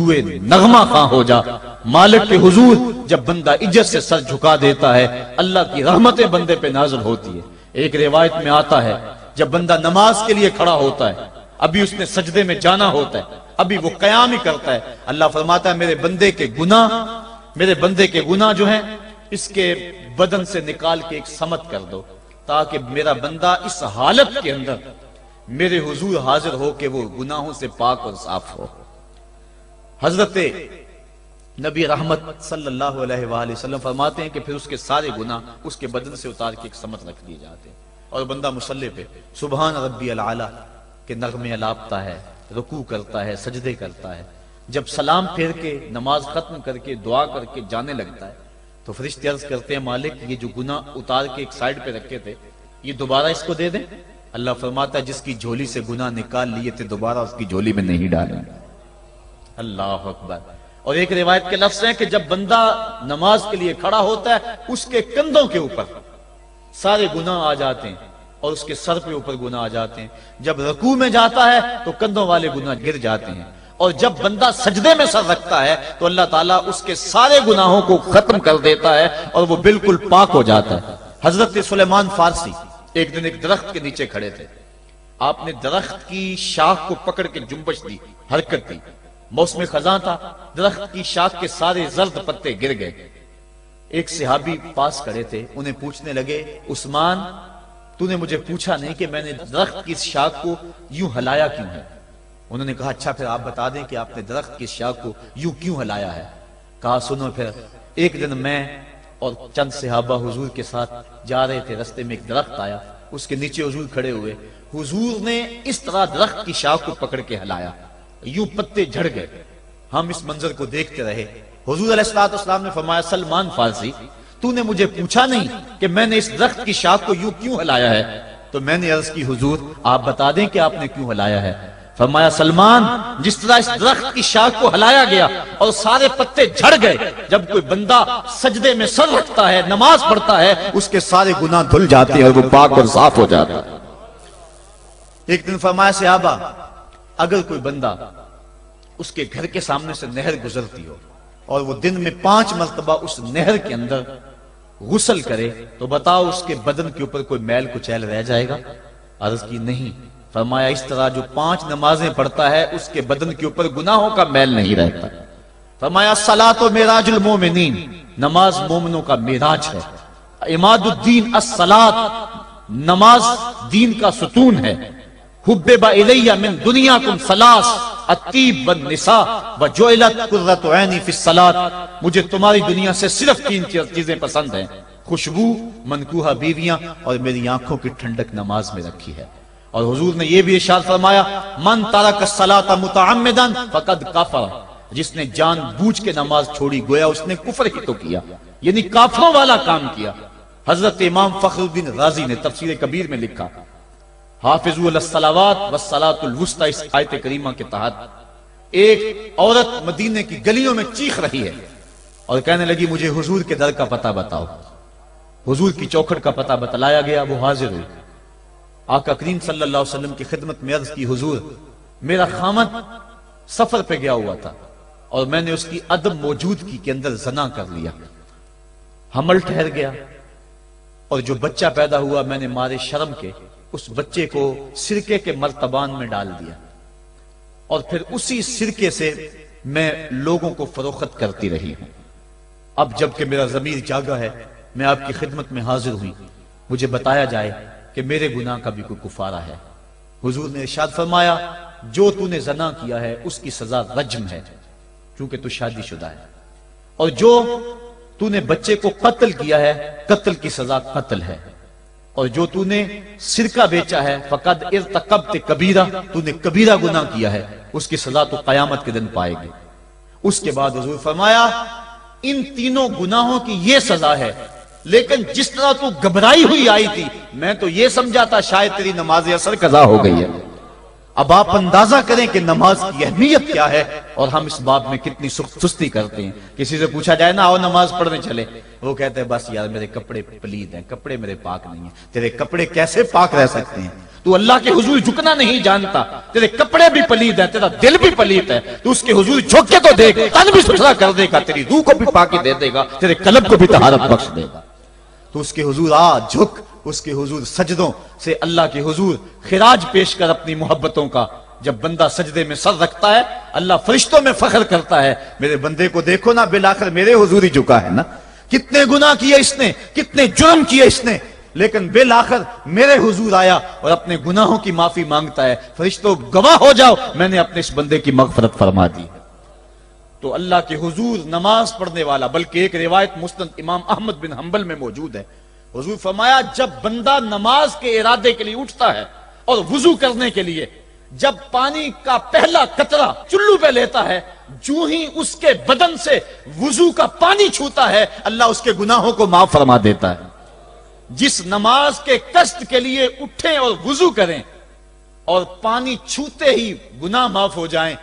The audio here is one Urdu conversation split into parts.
ہوئے نغمہ خواں ہو جا مالک کے حضور جب بندہ عزت سے سر جھکا دیتا ہے اللہ کی رحمتیں بندے پہ نازل ہوتی ہے۔ ایک روایت میں آتا ہے جب بندہ نماز کے لیے کھڑا ہوتا ہے، ابھی اس نے سجدے میں جانا ہوتا ہے، ابھی وہ قیام ہی کرتا ہے، اللہ فرماتا ہے میرے بندے کے گناہ جو ہیں اس کے بدن سے نکال کے ایک سمت کر دو تاکہ میرا بندہ اس حالت کے اندر میرے حضور حاضر ہو کہ وہ گناہوں سے پاک اور صاف ہو۔ حضرت نبی رحمت صلی اللہ علیہ وآلہ وسلم فرماتے ہیں کہ پھر اس کے سارے گناہ اس کے بدن سے اتار کے ایک سمت رکھ دیے جاتے ہیں اور بندہ مصلی پہ سبحان ربی العالی کے نغمے الاپتا ہے، رکوع کرتا ہے، سجدے کرتا ہے۔ جب سلام پھیر کے نماز ختم کر کے دعا کر کے جانے لگتا ہے تو فرشتے عرض کرتے ہیں مالک یہ جو گناہ اتار کے ایک سائیڈ پہ رکھے تھے یہ دوبارہ اس کو دے دیں؟ اللہ فرماتا ہے جس کی جھولی سے گناہ نکال لیے تھے دوبارہ اس کی جھولی میں نہیں ڈالیں۔ اللہ اکبر۔ اور ایک روایت کے لفظ ہیں کہ جب بندہ نماز کے لیے کھڑا ہوتا ہے اس کے کندھوں کے اوپر سارے گناہ آ جاتے ہیں اور اس کے سر پہ اوپر گناہ آ جاتے ہیں، جب رکوع میں جاتا ہے تو کندھوں والے گناہ گر جاتے ہیں، اور جب بندہ سجدے میں سر رکھتا ہے تو اللہ تعالیٰ اس کے سارے گناہوں کو ختم کر دیتا ہے اور وہ بالکل پاک ہو جاتا ہے۔ حضرت سلیمان فارسی ایک دن ایک درخت کے نیچے کھڑے تھے، آپ نے درخت کی شاخ کو پکڑ کے جنبش دی، حرکت دی، موسم خزاں تھا، درخت کی شاخ کے سارے زرد پتے گر گئے۔ ایک صحابی پاس کھڑے تھے، انہیں پوچھنے لگے عثمان تو نے مجھے پوچھا نہیں کہ میں نے درخت کی شاخ کو یوں ہلایا کیوں ہے؟ انہوں نے کہا اچھا پھر آپ بتا دیں کہ آپ نے درخت کی شاخ کو یوں کیوں ہلایا ہے؟ کہا سنو پھر ایک دن میں اور چند صحابہ حضور کے ساتھ جا رہے تھے، رستے میں ایک درخت آیا، اس کے نیچے حضور کھڑے ہوئے، حضور نے اس طرح درخت کی شاخ کو پکڑ کے ہلایا، یوں پتے جھڑ گئے، ہم اس منظر کو دیکھتے رہے۔ حضور علیہ السلام نے فرمایا سلمان فارسی تو نے مجھے پوچھا نہیں کہ میں نے اس درخت کی شاخ کو یوں کیوں ہلایا ہے؟ تو میں نے عرض کی حضور آپ بتا دیں کہ آپ نے کیوں ہلایا ہے؟ فرمایا سلمان جس طرح اس درخت کی شاخ کو ہلایا گیا اور سارے پتے جھڑ گئے، جب کوئی بندہ سجدے میں سر رکھتا ہے نماز پڑھتا ہے اس کے سارے گناہ دھل جاتے ہیں اور وہ پاک اور صاف ہو جاتا ہے۔ ایک دن فرمایا صحابہ اگر کوئی بندہ اس کے گھر کے سامنے سے نہر گزرتی ہو اور وہ دن میں 5 مرتبہ اس نہر کے اندر غسل کرے تو بتاؤ اس کے بدن کے اوپر کوئی میل کچیل رہ جائے گا؟ عرض کی نہیں۔ فرمایا اس طرح جو 5 نمازیں پڑھتا ہے اس کے بدن کے اوپر گناہوں کا میل نہیں رہتا۔ فرمایا الصلاۃ معراج المومنین، نماز مومنوں کا معراج ہے۔ عماد الدین الصلاۃ، نماز دین کا ستون ہے۔ حبب الی من دنیاکم ثلاث الطیب والنساء وجعلت قرۃ عینی فی الصلاۃ، مجھے تمہاری دنیا سے صرف 3 چیزیں پسند ہیں، خوشبو، منکوحہ بیویاں اور میری آنکھوں کی ٹھنڈک نماز میں رکھی ہے۔ اور حضور نے یہ بھی ارشاد فرمایا من ترک الصلاۃ متعمدا فقد کفر، جس نے جان بوجھ کے نماز چھوڑی گویا اس نے کفر ہی تو کیا، یعنی کافروں والا کام کیا۔ حضرت امام فخر الدین رازی نے تفسیر کبیر میں لکھا حافظوا علی الصلوات والصلاۃ الوسطی، اس آیت کریمہ کے تحت ایک عورت مدینے کی گلیوں میں چیخ رہی ہے اور کہنے لگی مجھے حضور کے در کا پتہ بتاؤ۔ حضور کی چوکھٹ کا پتہ بتلایا گیا، وہ حاضر ہوئی۔ آقا کریم صلی اللہ علیہ وسلم کی خدمت میں عرض کی حضور میرا خامد سفر پہ گیا ہوا تھا اور میں نے اس کی عدم موجودگی کے اندر زنا کر لیا، حمل ٹھہر گیا اور جو بچہ پیدا ہوا میں نے مارے شرم کے اس بچے کو سرکے کے مرتبان میں ڈال دیا اور پھر اسی سرکے سے میں لوگوں کو فروخت کرتی رہی ہوں۔ اب جب کہ میرا ضمیر جاگا ہے میں آپ کی خدمت میں حاضر ہوئی، مجھے بتایا جائے کہ میرے گناہ کا بھی کوئی کفارہ ہے۔ حضور نے ارشاد فرمایا جو تو نے زنا کیا ہے اس کی سزا رجم ہے چونکہ تو شادی شدہ ہے، اور جو تو نے بچے کو قتل کیا ہے قتل کی سزا قتل ہے، اور جو تو نے سرکہ بیچا ہے فقد ارتکبت کبیرہ، تو نے کبیرہ گناہ کیا ہے، اس کی سزا تو قیامت کے دن پائے گی۔ اس کے بعد حضور فرمایا ان تینوں گناہوں کی یہ سزا ہے، لیکن جس طرح تو گھبرائی ہوئی آئی تھی میں تو یہ سمجھا تھا شاید تیری نماز اثر قضا ہو گئی ہے۔ اب آپ اندازہ کریں کہ نماز کی اہمیت کیا ہے اور ہم اس باب میں کتنی سستی کرتے ہیں. کسی سے پوچھا جائے نا آؤ نماز پڑھنے چلے، وہ کہتے ہیں بس یار میرے کپڑے پلید ہیں، کپڑے میرے پاک نہیں ہیں. تیرے کپڑے کیسے پاک رہ سکتے ہیں؟ تو اللہ کے حضور جھکنا نہیں جانتا، تیرے کپڑے بھی پلید ہیں، تیرا دل بھی پلید ہے، تو اس کے حضور جھک کے تو دیکھ، تن بھی ستھرا کر دے گا، تیری روح کو بھی پاکی دے دے گا، تیرے قلب کو بھی طہارت بخش دے گا. تو اس کے حضور آ جھک، اس کے حضور سجدوں سے اللہ کے حضور خراج پیش کر اپنی محبتوں کا. جب بندہ سجدے میں سر رکھتا ہے اللہ فرشتوں میں فخر کرتا ہے، میرے بندے کو دیکھو نا، بالآخر میرے حضور ہی جھکا ہے نا. کتنے گناہ کیے اس نے، کتنے جرم کیے اس نے، لیکن بالآخر میرے حضور آیا اور اپنے گناہوں کی معافی مانگتا ہے. فرشتوں گواہ ہو جاؤ میں نے اپنے اس بندے کی مغفرت فرما دی. تو اللہ کے حضور نماز پڑھنے والا، بلکہ ایک روایت مسند امام احمد بن حنبل میں موجود ہے، حضور فرمایا جب بندہ نماز کے ارادے کے لیے اٹھتا ہے اور وضو کرنے کے لیے جب پانی کا پہلا قطرہ چلو پہ لیتا ہے، جو ہی اس کے بدن سے وضو کا پانی چھوتا ہے اللہ اس کے گناہوں کو معاف فرما دیتا ہے. جس نماز کے قصد کے لیے اٹھیں اور وضو کریں اور پانی چھوتے ہی گناہ معاف ہو جائیں،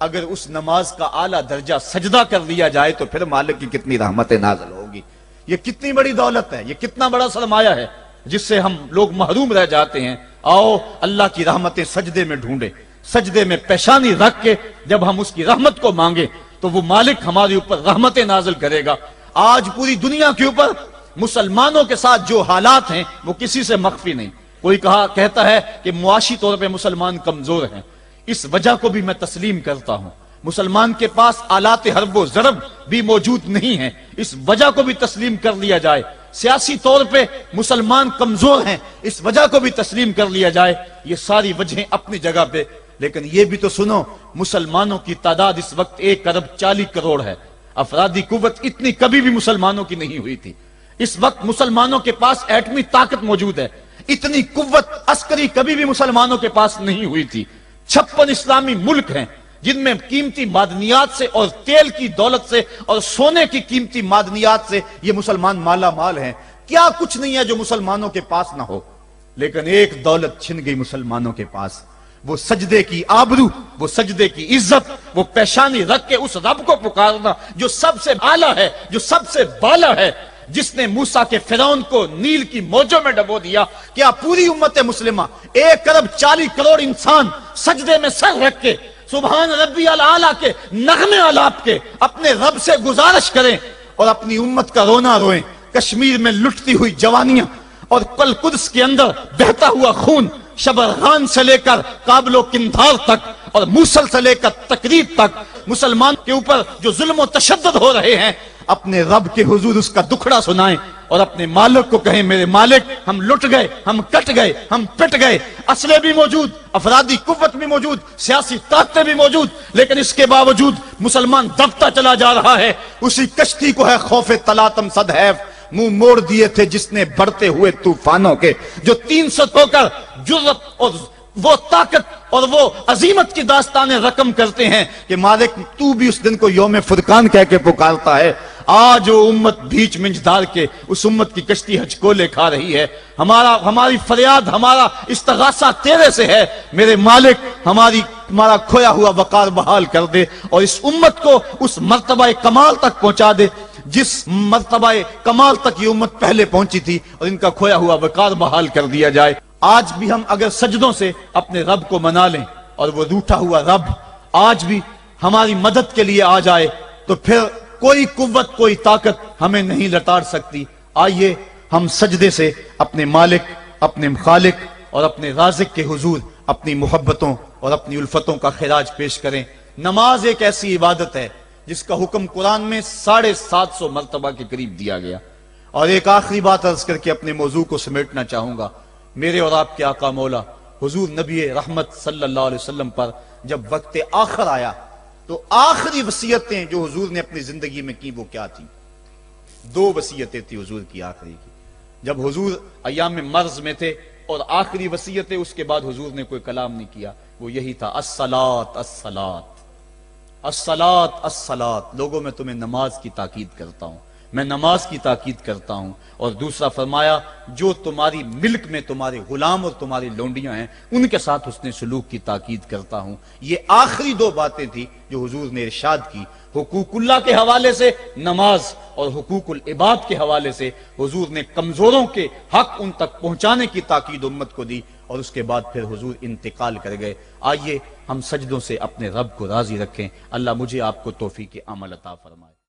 اگر اس نماز کا اعلیٰ درجہ سجدہ کر لیا جائے تو پھر مالک کی کتنی رحمتیں نازل ہوگی. یہ کتنی بڑی دولت ہے، یہ کتنا بڑا سرمایہ ہے جس سے ہم لوگ محروم رہ جاتے ہیں. آؤ اللہ کی رحمتیں سجدے میں ڈھونڈے، سجدے میں پیشانی رکھ کے جب ہم اس کی رحمت کو مانگے تو وہ مالک ہمارے اوپر رحمتیں نازل کرے گا. آج پوری دنیا کے اوپر مسلمانوں کے ساتھ جو حالات ہیں وہ کسی سے مخفی نہیں. کوئی کہتا ہے کہ معاشی طور پہ مسلمان کمزور ہیں، اس وجہ کو بھی میں تسلیم کرتا ہوں. مسلمان کے پاس آلات حرب و ضرب بھی موجود نہیں ہیں، اس وجہ کو بھی تسلیم کر لیا جائے. سیاسی طور پہ مسلمان کمزور ہیں، اس وجہ کو بھی تسلیم کر لیا جائے. یہ ساری وجہیں اپنی جگہ پہ، لیکن یہ بھی تو سنو مسلمانوں کی تعداد اس وقت 1,40,00,000,000 ہے. افرادی قوت اتنی کبھی بھی مسلمانوں کی نہیں ہوئی تھی. اس وقت مسلمانوں کے پاس ایٹمی طاقت موجود ہے، اتنی قوت عسکری کبھی بھی مسلمانوں کے پاس نہیں ہوئی تھی. 56 اسلامی ملک ہیں جن میں قیمتی معدنیات سے اور تیل کی دولت سے اور سونے کی قیمتی معدنیات سے یہ مسلمان مالا مال ہیں. کیا کچھ نہیں ہے جو مسلمانوں کے پاس نہ ہو، لیکن ایک دولت چھن گئی مسلمانوں کے پاس، وہ سجدے کی آبرو، وہ سجدے کی عزت، وہ پیشانی رکھ کے اس رب کو پکارنا جو سب سے اعلیٰ ہے، جو سب سے بالا ہے، جس نے موسیٰ کے فرعون کو نیل کی موجوں میں ڈبو دیا. کیا پوری امت مسلمہ 1,40,00,000,000 انسان سجدے میں سر رکھ کے سبحان ربی الاعلیٰ کے نغمے آلاپ کے اپنے رب سے گزارش کریں اور اپنی امت کا رونا روئیں؟ کشمیر میں لٹتی ہوئی جوانیاں اور کل قدس کے اندر بہتا ہوا خون، شبرغان سے لے کر کابل و قندھار تک اور موصل سے لے کر تکریب تک مسلمان کے اوپر جو ظلم و تشدد ہو رہے ہیں، اپنے رب کے حضور اس کا دکھڑا سنائیں اور اپنے مالک کو کہیں میرے مالک ہم لٹ گئے، ہم کٹ گئے، ہم پٹ گئے. اسلحے بھی موجود، افرادی قوت بھی موجود، سیاسی طاقتیں بھی موجود، لیکن اس کے باوجود مسلمان دبتا چلا جا رہا ہے. اسی کشتی کو ہے خوف تلاطم صدحیف منہ موڑ دیے تھے جس نے بڑھتے ہوئے طوفانوں کے، جو 300 ہو کر جرت اور وہ طاقت اور وہ عظیمت کی داستانیں رقم کرتے ہیں کہ مالک تو بھی اس دن کو یوم فرقان کہہ کے پکارتا ہے. آج وہ امت بیچ منجدار کے اس امت کی کشتی ہچکولے کھا رہی ہے. ہماری فریاد، ہمارا استغاثہ تیرے سے ہے میرے مالک، ہمارا کھویا ہوا وقار بحال کر دے اور اس امت کو اس مرتبہ کمال تک پہنچا دے جس مرتبہ کمال تک یہ امت پہلے پہنچی تھی، اور ان کا کھویا ہوا وقار بحال کر دیا جائے. آج بھی ہم اگر سجدوں سے اپنے رب کو منا لیں اور وہ روٹھا ہوا رب آج بھی ہماری مدد کے لیے آ جائے تو پھر کوئی قوت، کوئی طاقت ہمیں نہیں لتاڑ سکتی. آئیے ہم سجدے سے اپنے مالک، اپنے خالق اور اپنے رازق کے حضور اپنی محبتوں اور اپنی الفتوں کا خراج پیش کریں. نماز ایک ایسی عبادت ہے جس کا حکم قرآن میں 750 مرتبہ کے قریب دیا گیا. اور ایک آخری بات عرض کر کے اپنے موضوع کو سمیٹنا چاہوں گا. میرے اور آپ کے آقا مولا حضور نبی رحمت صلی اللہ علیہ وسلم پر جب وقت آخر آیا تو آخری وصیتیں جو حضور نے اپنی زندگی میں کی وہ کیا تھی؟ 2 وصیتیں تھی حضور کی آخری کی. جب حضور ایام مرض میں تھے اور آخری وصیتیں اس کے بعد حضور نے کوئی کلام نہیں کیا، وہ یہی تھا الصلاۃ الصلاۃ الصلاۃ الصلاۃ. لوگوں میں تمہیں نماز کی تاکید کرتا ہوں، میں نماز کی تاکید کرتا ہوں، اور دوسرا فرمایا جو تمہاری ملک میں تمہارے غلام اور تمہاری لونڈیاں ہیں ان کے ساتھ حسن سلوک کی تاکید کرتا ہوں۔ یہ آخری دو باتیں تھی جو حضور نے ارشاد کی، حقوق اللہ کے حوالے سے نماز اور حقوق العباد کے حوالے سے حضور نے کمزوروں کے حق ان تک پہنچانے کی تاکید امت کو دی، اور اس کے بعد پھر حضور انتقال کر گئے۔ آئیے ہم سجدوں سے اپنے رب کو راضی رکھیں۔ اللہ مجھے آپ کو توفیق عمل عطا فرمائے۔